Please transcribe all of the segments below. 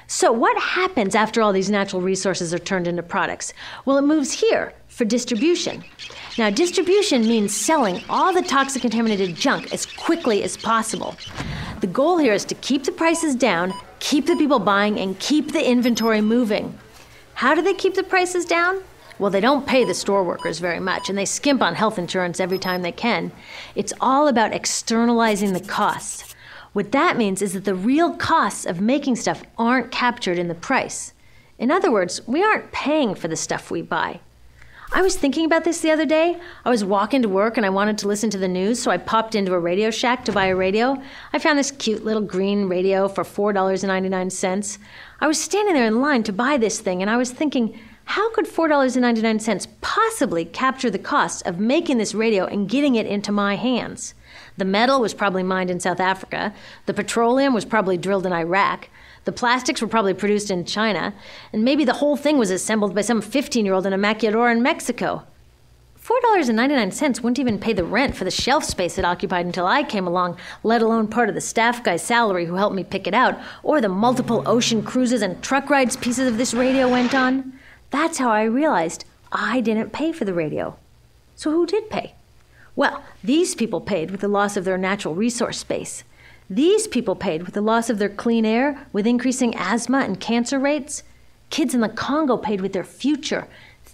So what happens after all these natural resources are turned into products? Well, it moves here for distribution. Now, distribution means selling all the toxic contaminated junk as quickly as possible. The goal here is to keep the prices down, keep the people buying, and keep the inventory moving. How do they keep the prices down? Well, they don't pay the store workers very much, and they skimp on health insurance every time they can. It's all about externalizing the costs. What that means is that the real costs of making stuff aren't captured in the price. In other words, we aren't paying for the stuff we buy. I was thinking about this the other day. I was walking to work and I wanted to listen to the news, so I popped into a Radio Shack to buy a radio. I found this cute little green radio for $4.99. I was standing there in line to buy this thing, and I was thinking, how could $4.99 possibly capture the cost of making this radio and getting it into my hands? The metal was probably mined in South Africa. The petroleum was probably drilled in Iraq. The plastics were probably produced in China. And maybe the whole thing was assembled by some 15-year-old in a maquiladora in Mexico. $4.99 wouldn't even pay the rent for the shelf space it occupied until I came along, let alone part of the staff guy's salary who helped me pick it out, or the multiple ocean cruises and truck rides pieces of this radio went on. That's how I realized I didn't pay for the radio. So who did pay? Well, these people paid with the loss of their natural resource space. These people paid with the loss of their clean air, with increasing asthma and cancer rates. Kids in the Congo paid with their future.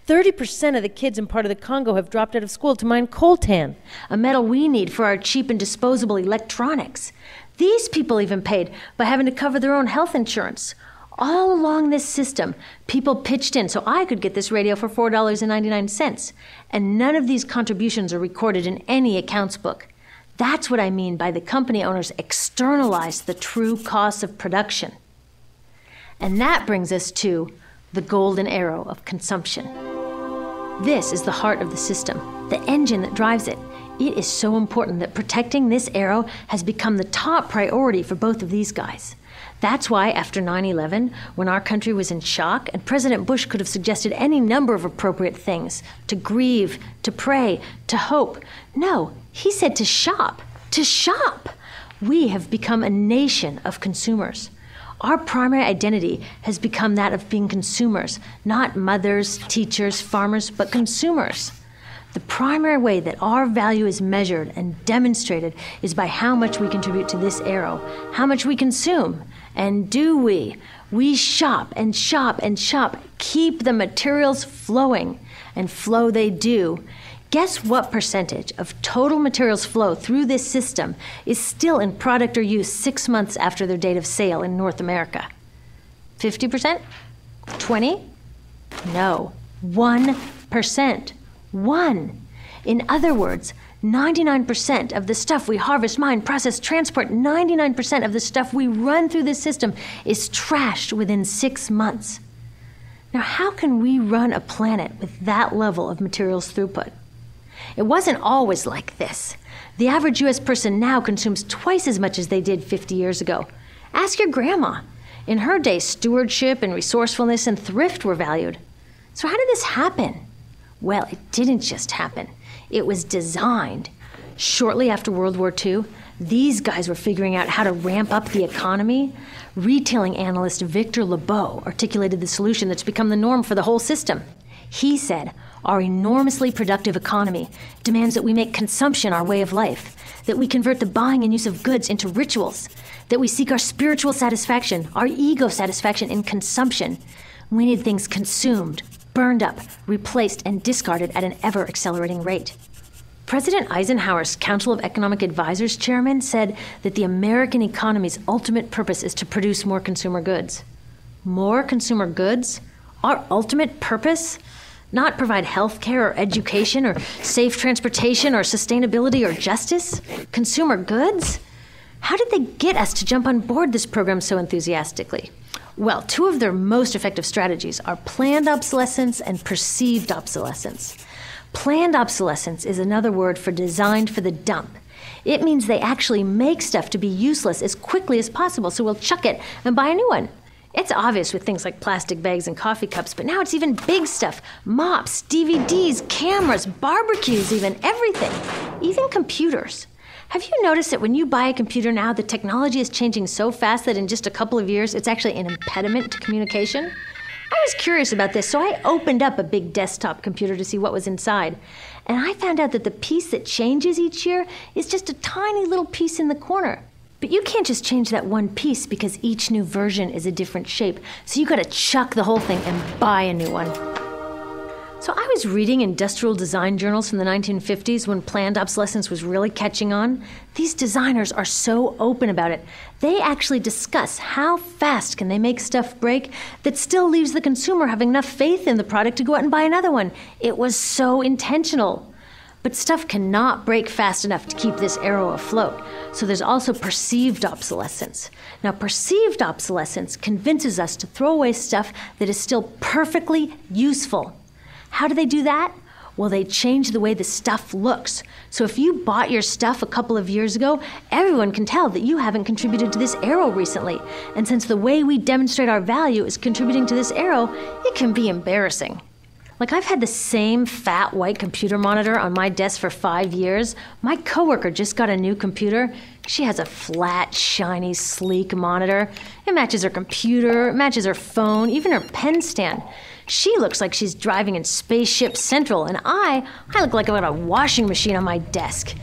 30% of the kids in part of the Congo have dropped out of school to mine coltan, a metal we need for our cheap and disposable electronics. These people even paid by having to cover their own health insurance. All along this system, people pitched in so I could get this radio for $4.99. And none of these contributions are recorded in any accounts book. That's what I mean by the company owners externalized the true costs of production. And that brings us to the golden arrow of consumption. This is the heart of the system, the engine that drives it. It is so important that protecting this arrow has become the top priority for both of these guys. That's why after 9/11, when our country was in shock, and President Bush could have suggested any number of appropriate things, to grieve, to pray, to hope. No, he said to shop, to shop. We have become a nation of consumers. Our primary identity has become that of being consumers, not mothers, teachers, farmers, but consumers. The primary way that our value is measured and demonstrated is by how much we contribute to this arrow, how much we consume. And do we? We shop and shop and shop, keep the materials flowing, and flow they do. Guess what percentage of total materials flow through this system is still in product or use 6 months after their date of sale in North America? 50%? 20? No, 1%. 1. In other words, 99% of the stuff we harvest, mine, process, transport, 99% of the stuff we run through this system is trashed within 6 months. Now, how can we run a planet with that level of materials throughput? It wasn't always like this. The average U.S. person now consumes twice as much as they did 50 years ago. Ask your grandma. In her day, stewardship and resourcefulness and thrift were valued. So how did this happen? Well, it didn't just happen. It was designed. Shortly after World War II, these guys were figuring out how to ramp up the economy. Retailing analyst Victor Lebow articulated the solution that's become the norm for the whole system. He said, our enormously productive economy demands that we make consumption our way of life, that we convert the buying and use of goods into rituals, that we seek our spiritual satisfaction, our ego satisfaction in consumption. We need things consumed, burned up, replaced, and discarded at an ever-accelerating rate. President Eisenhower's Council of Economic Advisors chairman said that the American economy's ultimate purpose is to produce more consumer goods. More consumer goods? Our ultimate purpose? Not provide health care or education or safe transportation or sustainability or justice? Consumer goods? How did they get us to jump on board this program so enthusiastically? Well, two of their most effective strategies are planned obsolescence and perceived obsolescence. Planned obsolescence is another word for designed for the dump. It means they actually make stuff to be useless as quickly as possible, so we'll chuck it and buy a new one. It's obvious with things like plastic bags and coffee cups, but now it's even big stuff. Mops, DVDs, cameras, barbecues even, everything. Even computers. Have you noticed that when you buy a computer now, the technology is changing so fast that in just a couple of years, it's actually an impediment to communication? I was curious about this, so I opened up a big desktop computer to see what was inside. And I found out that the piece that changes each year is just a tiny little piece in the corner. But you can't just change that one piece because each new version is a different shape. So you gotta chuck the whole thing and buy a new one. So I was reading industrial design journals from the 1950s when planned obsolescence was really catching on. These designers are so open about it. They actually discuss how fast can they make stuff break that still leaves the consumer having enough faith in the product to go out and buy another one. It was so intentional. But stuff cannot break fast enough to keep this arrow afloat. So there's also perceived obsolescence. Now, perceived obsolescence convinces us to throw away stuff that is still perfectly useful. How do they do that? Well, they change the way the stuff looks. So if you bought your stuff a couple of years ago, everyone can tell that you haven't contributed to this arrow recently. And since the way we demonstrate our value is contributing to this arrow, it can be embarrassing. Like, I've had the same fat white computer monitor on my desk for 5 years. My coworker just got a new computer. She has a flat, shiny, sleek monitor. It matches her computer, it matches her phone, even her pen stand. She looks like she's driving in Spaceship Central, and I look like I've got a washing machine on my desk.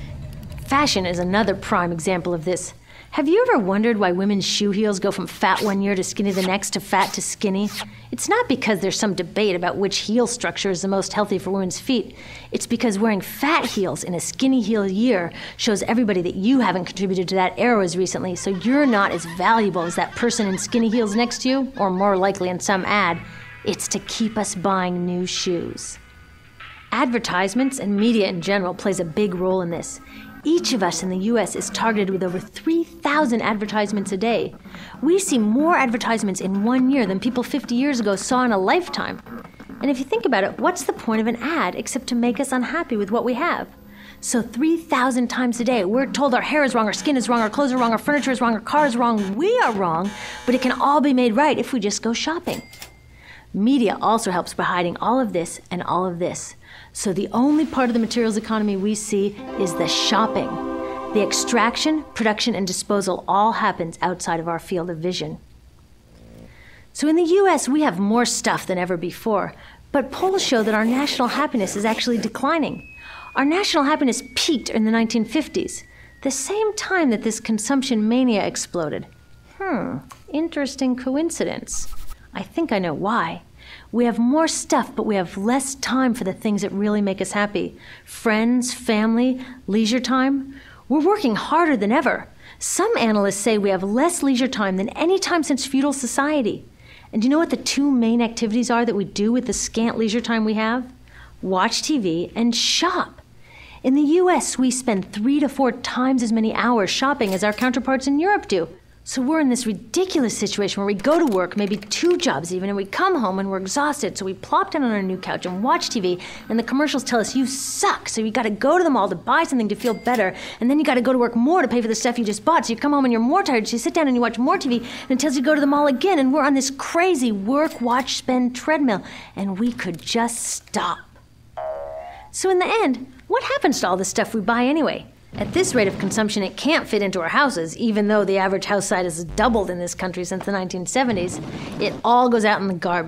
Fashion is another prime example of this. Have you ever wondered why women's shoe heels go from fat one year to skinny the next to fat to skinny? It's not because there's some debate about which heel structure is the most healthy for women's feet. It's because wearing fat heels in a skinny heel year shows everybody that you haven't contributed to that arrow as recently, so you're not as valuable as that person in skinny heels next to you, or more likely in some ad. It's to keep us buying new shoes. Advertisements and media in general plays a big role in this. Each of us in the U.S. is targeted with over 3,000 advertisements a day. We see more advertisements in 1 year than people 50 years ago saw in a lifetime. And if you think about it, what's the point of an ad except to make us unhappy with what we have? So 3,000 times a day, we're told our hair is wrong, our skin is wrong, our clothes are wrong, our furniture is wrong, our car is wrong, we are wrong, but it can all be made right if we just go shopping. Media also helps by hiding all of this and all of this. So the only part of the materials economy we see is the shopping. The extraction, production, and disposal all happens outside of our field of vision. So in the US, we have more stuff than ever before, but polls show that our national happiness is actually declining. Our national happiness peaked in the 1950s, the same time that this consumption mania exploded. Interesting coincidence. I think I know why. We have more stuff, but we have less time for the things that really make us happy. Friends, family, leisure time. We're working harder than ever. Some analysts say we have less leisure time than any time since feudal society. And do you know what the two main activities are that we do with the scant leisure time we have? Watch TV and shop. In the US, we spend 3 to 4 times as many hours shopping as our counterparts in Europe do. So we're in this ridiculous situation where we go to work, maybe 2 jobs even, and we come home and we're exhausted. So we plop down on our new couch and watch TV, and the commercials tell us you suck. So you got to go to the mall to buy something to feel better, and then you got to go to work more to pay for the stuff you just bought. So you come home and you're more tired, so you sit down and you watch more TV, and it tells you to go to the mall again, and we're on this crazy work, watch, spend treadmill, and we could just stop. So in the end, what happens to all the stuff we buy anyway? At this rate of consumption, it can't fit into our houses, even though the average house size has doubled in this country since the 1970s. It all goes out in the garbage.